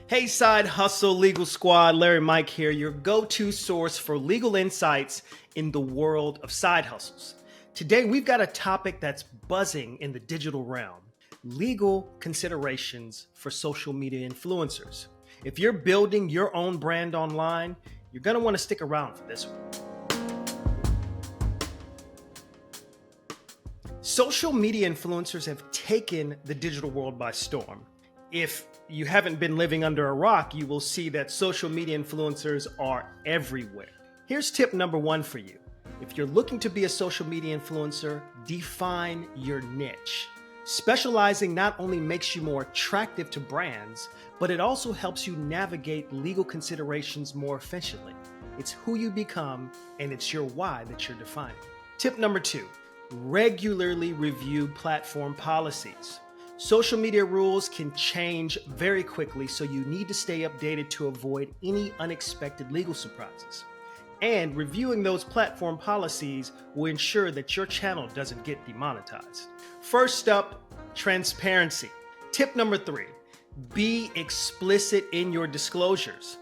Hey, Side Hustle Legal Squad, Larry Mike here, your go-to source for legal insights in the world of side hustles. Today, we've got a topic that's buzzing in the digital realm: legal considerations for social media influencers. If you're building your own brand online, you're going to want to stick around for this one. Social media influencers have taken the digital world by storm. If you haven't been living under a rock, you will see that social media influencers are everywhere. Here's tip number one for you. If you're looking to be a social media influencer, define your niche. Specializing not only makes you more attractive to brands, but it also helps you navigate legal considerations more efficiently. It's who you become, and it's your why that you're defining. Tip number two, regularly review platform policies. Social media rules can change very quickly, so you need to stay updated to avoid any unexpected legal surprises. And reviewing those platform policies will ensure that your channel doesn't get demonetized. First up, transparency. Tip number three, be explicit in your disclosures.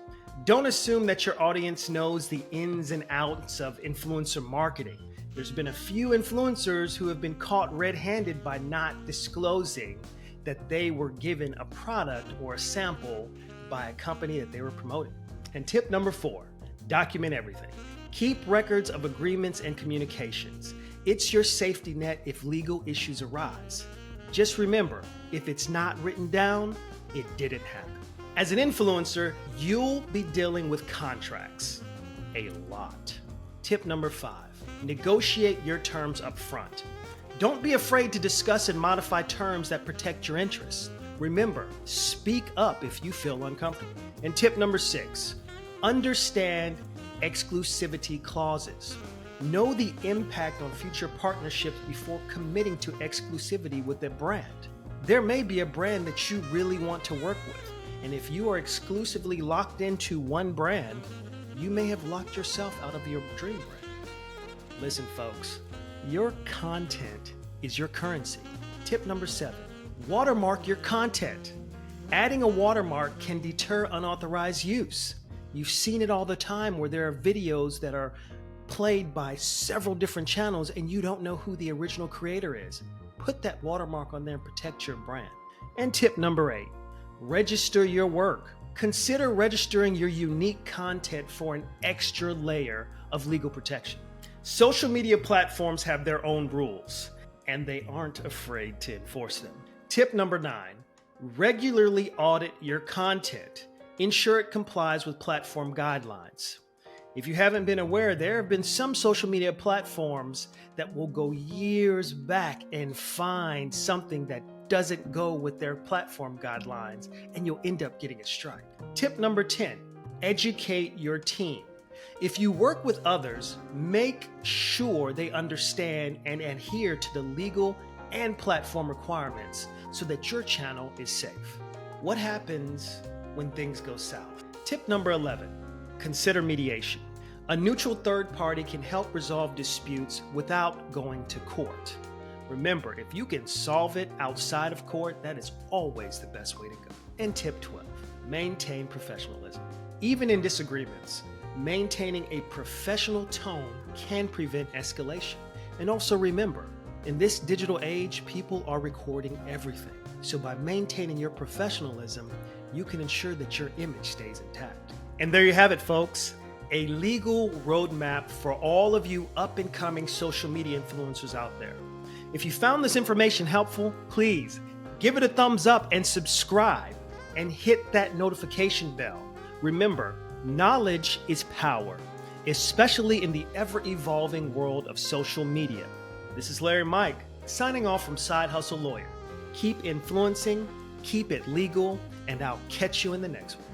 Don't assume that your audience knows the ins and outs of influencer marketing. There's been a few influencers who have been caught red-handed by not disclosing that they were given a product or a sample by a company that they were promoting. And tip number four, document everything. Keep records of agreements and communications. It's your safety net if legal issues arise. Just remember, if it's not written down, it didn't happen. As an influencer, you'll be dealing with contracts a lot. Tip number five, negotiate your terms up front. Don't be afraid to discuss and modify terms that protect your interests. Remember, speak up if you feel uncomfortable. And tip number six, understand exclusivity clauses. Know the impact on future partnerships before committing to exclusivity with a brand. There may be a brand that you really want to work with, and if you are exclusively locked into one brand, you may have locked yourself out of your dream brand. Listen, folks, your content is your currency. Tip number seven, watermark your content. Adding a watermark can deter unauthorized use. You've seen it all the time where there are videos that are played by several different channels and you don't know who the original creator is. Put that watermark on there and protect your brand. And tip number eight, register your work. Consider registering your unique content for an extra layer of legal protection. Social media platforms have their own rules, and they aren't afraid to enforce them. Tip number nine, regularly audit your content. Ensure it complies with platform guidelines. If you haven't been aware, there have been some social media platforms that will go years back and find something that doesn't go with their platform guidelines, and you'll end up getting a strike. Tip number 10, educate your team. If you work with others, make sure they understand and adhere to the legal and platform requirements so that your channel is safe. What happens when things go south? Tip number 11, consider mediation. A neutral third party can help resolve disputes without going to court. Remember, if you can solve it outside of court, that is always the best way to go. And tip 12, maintain professionalism. Even in disagreements, maintaining a professional tone can prevent escalation. And also remember, in this digital age, people are recording everything. So by maintaining your professionalism, you can ensure that your image stays intact. And there you have it, folks. A legal roadmap for all of you up-and-coming social media influencers out there. If you found this information helpful, please give it a thumbs up and subscribe and hit that notification bell. Remember, knowledge is power, especially in the ever-evolving world of social media. This is Larry Mike, signing off from Side Hustle Lawyer. Keep influencing, keep it legal, and I'll catch you in the next one.